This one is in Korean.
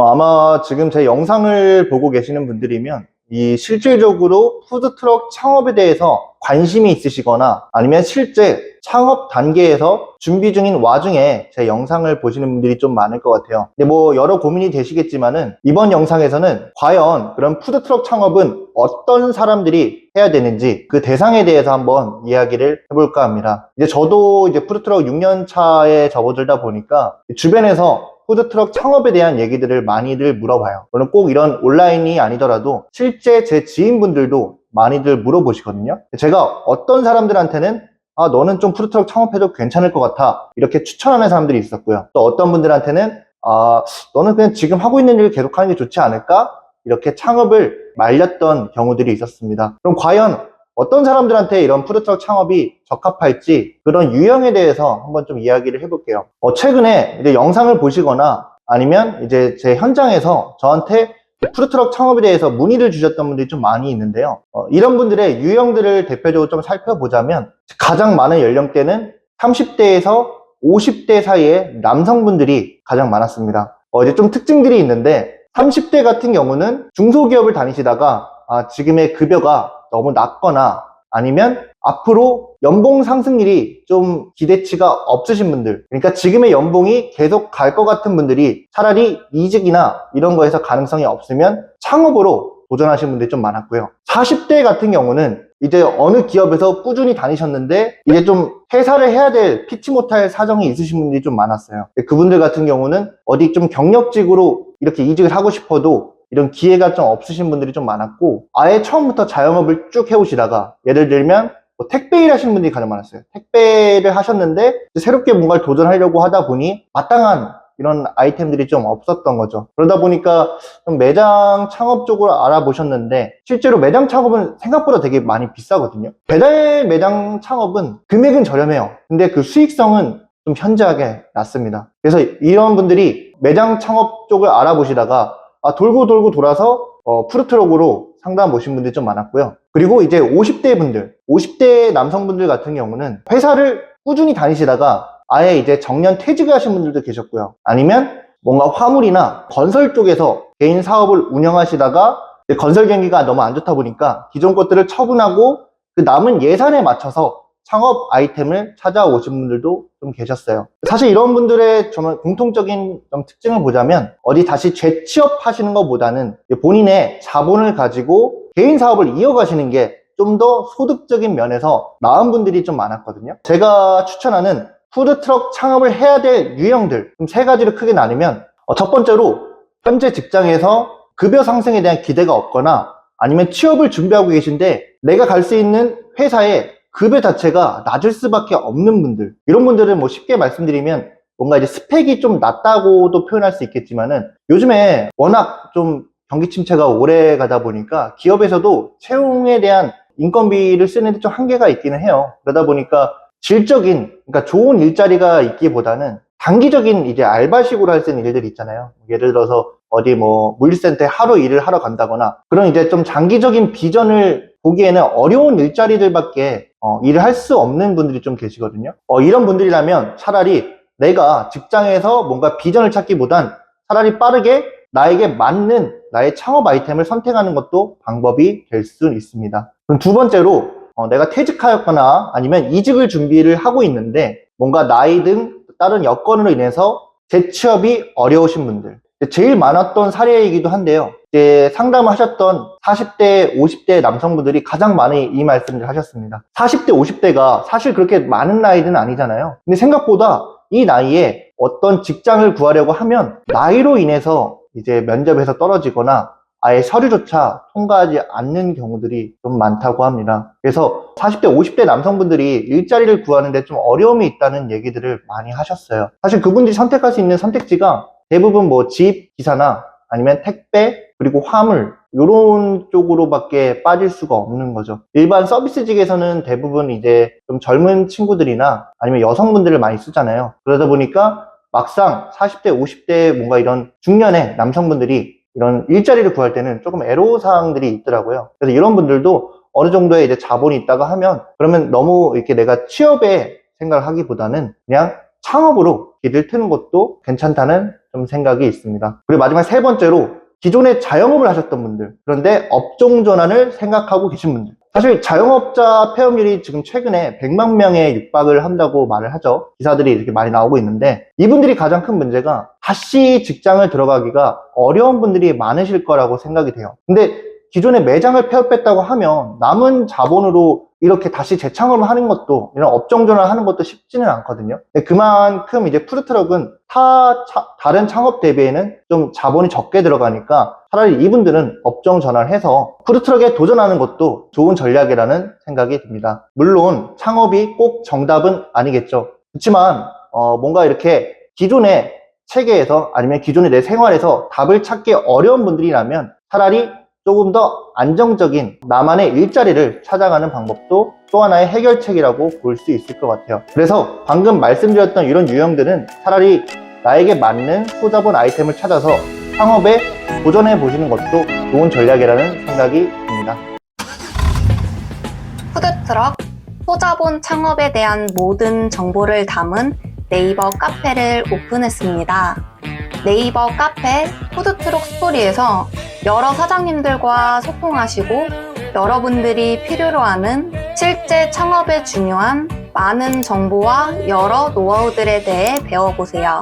아마 지금 제 영상을 보고 계시는 분들이면 이 실질적으로 푸드트럭 창업에 대해서 관심이 있으시거나 아니면 실제 창업 단계에서 준비 중인 와중에 제 영상을 보시는 분들이 좀 많을 것 같아요. 근데 뭐 여러 고민이 되시겠지만은 이번 영상에서는 과연 그런 푸드트럭 창업은 어떤 사람들이 해야 되는지 그 대상에 대해서 한번 이야기를 해볼까 합니다. 이제 저도 이제 푸드트럭 6년 차에 접어들다 보니까 주변에서 푸드트럭 창업에 대한 얘기들을 많이들 물어봐요. 물론 꼭 이런 온라인이 아니더라도 실제 제 지인분들도 많이들 물어보시거든요. 제가 어떤 사람들한테는 너는 좀 푸드트럭 창업해도 괜찮을 것 같아 이렇게 추천하는 사람들이 있었고요. 또 어떤 분들한테는 너는 그냥 지금 하고 있는 일을 계속하는 게 좋지 않을까? 이렇게 창업을 말렸던 경우들이 있었습니다. 그럼 과연 어떤 사람들한테 이런 푸드트럭 창업이 적합할지 그런 유형에 대해서 한번 좀 이야기를 해볼게요. 최근에 이제 영상을 보시거나 아니면 이제 제 현장에서 저한테 푸드트럭 창업에 대해서 문의를 주셨던 분들이 좀 많이 있는데요. 이런 분들의 유형들을 대표적으로 좀 살펴보자면 가장 많은 연령대는 30대에서 50대 사이의 남성분들이 가장 많았습니다. 이제 좀 특징들이 있는데 30대 같은 경우는 중소기업을 다니시다가 지금의 급여가 너무 낮거나 아니면 앞으로 연봉 상승률이 좀 기대치가 없으신 분들, 그러니까 지금의 연봉이 계속 갈 것 같은 분들이 차라리 이직이나 이런 거에서 가능성이 없으면 창업으로 도전하시는 분들이 좀 많았고요. 40대 같은 경우는 이제 어느 기업에서 꾸준히 다니셨는데 이제 좀 퇴사를 해야 될 피치 못할 사정이 있으신 분들이 좀 많았어요. 그분들 같은 경우는 어디 좀 경력직으로 이렇게 이직을 하고 싶어도 이런 기회가 좀 없으신 분들이 좀 많았고, 아예 처음부터 자영업을 쭉 해오시다가 예를 들면 택배 일 하시는 분들이 가장 많았어요. 택배를 하셨는데 새롭게 뭔가를 도전하려고 하다 보니 마땅한 이런 아이템들이 좀 없었던 거죠. 그러다 보니까 좀 매장 창업 쪽으로 알아보셨는데 실제로 매장 창업은 생각보다 되게 많이 비싸거든요. 배달 매장 창업은 금액은 저렴해요. 근데 그 수익성은 좀 현저하게 낮습니다. 그래서 이런 분들이 매장 창업 쪽을 알아보시다가 돌고 돌고 돌아서 푸드트럭으로 상담 오신 분들이 좀 많았고요. 그리고 이제 50대 분들, 50대 남성분들 같은 경우는 회사를 꾸준히 다니시다가 아예 이제 정년 퇴직을 하신 분들도 계셨고요. 아니면 뭔가 화물이나 건설 쪽에서 개인 사업을 운영하시다가 건설 경기가 너무 안 좋다 보니까 기존 것들을 처분하고 그 남은 예산에 맞춰서 창업 아이템을 찾아오신 분들도 좀 계셨어요. 사실 이런 분들의 정말 공통적인 좀 특징을 보자면 어디 다시 재취업하시는 것보다는 본인의 자본을 가지고 개인 사업을 이어가시는 게 좀 더 소득적인 면에서 나은 분들이 좀 많았거든요. 제가 추천하는 푸드트럭 창업을 해야 될 유형들 세 가지로 크게 나누면 첫 번째로 현재 직장에서 급여 상승에 대한 기대가 없거나 아니면 취업을 준비하고 계신데 내가 갈 수 있는 회사에 급여 자체가 낮을 수밖에 없는 분들, 이런 분들은 뭐 쉽게 말씀드리면 뭔가 이제 스펙이 좀 낮다고도 표현할 수 있겠지만은 요즘에 워낙 좀 경기 침체가 오래 가다 보니까 기업에서도 채용에 대한 인건비를 쓰는데 좀 한계가 있기는 해요. 그러다 보니까 질적인, 그러니까 좋은 일자리가 있기보다는 단기적인 이제 알바식으로 할 수 있는 일들이 있잖아요. 예를 들어서 어디 뭐 물류센터에 하루 일을 하러 간다거나 그런 이제 좀 장기적인 비전을 보기에는 어려운 일자리들밖에 일을 할 수 없는 분들이 좀 계시거든요. 이런 분들이라면 차라리 내가 직장에서 뭔가 비전을 찾기보단 차라리 빠르게 나에게 맞는 나의 창업 아이템을 선택하는 것도 방법이 될 수 있습니다. 그럼 두 번째로 내가 퇴직하였거나 아니면 이직을 준비를 하고 있는데 뭔가 나이 등 다른 여건으로 인해서 재취업이 어려우신 분들, 제일 많았던 사례이기도 한데요. 이제 상담을 하셨던 40대, 50대 남성분들이 가장 많이 이 말씀을 하셨습니다. 40대, 50대가 사실 그렇게 많은 나이는 아니잖아요. 근데 생각보다 이 나이에 어떤 직장을 구하려고 하면 나이로 인해서 이제 면접에서 떨어지거나 아예 서류조차 통과하지 않는 경우들이 좀 많다고 합니다. 그래서 40대, 50대 남성분들이 일자리를 구하는데 좀 어려움이 있다는 얘기들을 많이 하셨어요. 사실 그분들이 선택할 수 있는 선택지가 대부분 뭐 집, 기사나 아니면 택배, 그리고 화물 이런 쪽으로밖에 빠질 수가 없는 거죠. 일반 서비스직에서는 대부분 이제 좀 젊은 친구들이나 아니면 여성분들을 많이 쓰잖아요. 그러다 보니까 막상 40대, 50대 뭔가 이런 중년의 남성분들이 이런 일자리를 구할 때는 조금 애로사항들이 있더라고요. 그래서 이런 분들도 어느 정도의 이제 자본이 있다가 하면 그러면 너무 이렇게 내가 취업에 생각을 하기보다는 그냥 창업으로 길을 트는 것도 괜찮다는 좀 생각이 있습니다. 그리고 마지막 세 번째로 기존에 자영업을 하셨던 분들, 그런데 업종 전환을 생각하고 계신 분들. 사실 자영업자 폐업률이 지금 최근에 100만 명에 육박을 한다고 말을 하죠. 기사들이 이렇게 많이 나오고 있는데, 이분들이 가장 큰 문제가 다시 직장을 들어가기가 어려운 분들이 많으실 거라고 생각이 돼요. 근데 기존에 매장을 폐업했다고 하면 남은 자본으로 이렇게 다시 재창업을 하는 것도, 이런 업종 전환을 하는 것도 쉽지는 않거든요. 그만큼 이제 푸드트럭은 다른 창업 대비에는 좀 자본이 적게 들어가니까 차라리 이분들은 업종 전환을 해서 푸드트럭에 도전하는 것도 좋은 전략이라는 생각이 듭니다. 물론 창업이 꼭 정답은 아니겠죠. 그렇지만 뭔가 이렇게 기존의 체계에서 아니면 기존의 내 생활에서 답을 찾기 어려운 분들이라면 차라리 조금 더 안정적인 나만의 일자리를 찾아가는 방법도 또 하나의 해결책이라고 볼 수 있을 것 같아요. 그래서 방금 말씀드렸던 이런 유형들은 차라리 나에게 맞는 소자본 아이템을 찾아서 창업에 도전해 보시는 것도 좋은 전략이라는 생각이 듭니다. 푸드트럭, 소자본 창업에 대한 모든 정보를 담은 네이버 카페를 오픈했습니다. 네이버 카페 푸드트럭 스토리에서 여러 사장님들과 소통하시고 여러분들이 필요로 하는 실제 창업에 중요한 많은 정보와 여러 노하우들에 대해 배워보세요.